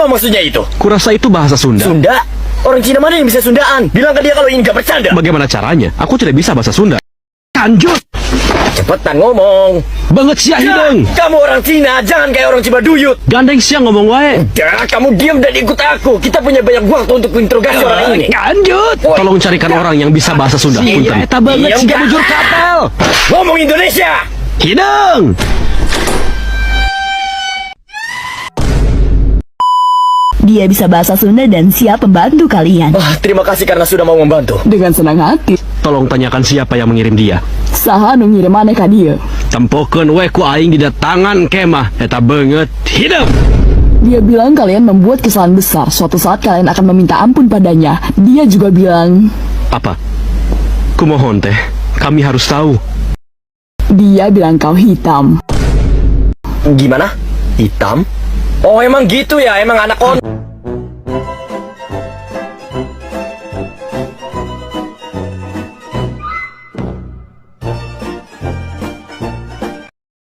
Apa maksudnya itu? Kurasa itu bahasa Sunda. Sunda? Orang Cina mana yang bisa Sundaan? Bilang ke dia kalau ini gak bercanda. Bagaimana caranya? Aku tidak bisa bahasa Sunda. Lanjut. Cepetan ngomong. Banget sia hidung. Kamu orang Cina, jangan kayak orang Cibaduyut. Gandeng siang ngomong wae. Udah, kamu diam dan ikut aku. Kita punya banyak waktu untuk interogasi orang ini. Lanjut. Tolong carikan orang yang bisa bahasa Sunda. Punten. Eta banget Diam, sih gak? bujur kapal. Ngomong Indonesia. Hidung. Dia bisa bahasa Sunda dan siap membantu kalian. Terima kasih karena sudah mau membantu. Dengan senang hati. Tolong tanyakan siapa yang mengirim dia. Saha nu ngirim maneh ka dia. Tempokeun we ku aing didatangan kemah. Eta banget. Hidup. Dia bilang kalian membuat kesalahan besar. Suatu saat kalian akan meminta ampun padanya. Dia juga bilang... Apa? Kumohon teh. Kami harus tahu. Dia bilang kau hitam. Gimana? Hitam? Oh emang gitu ya, emang anak on.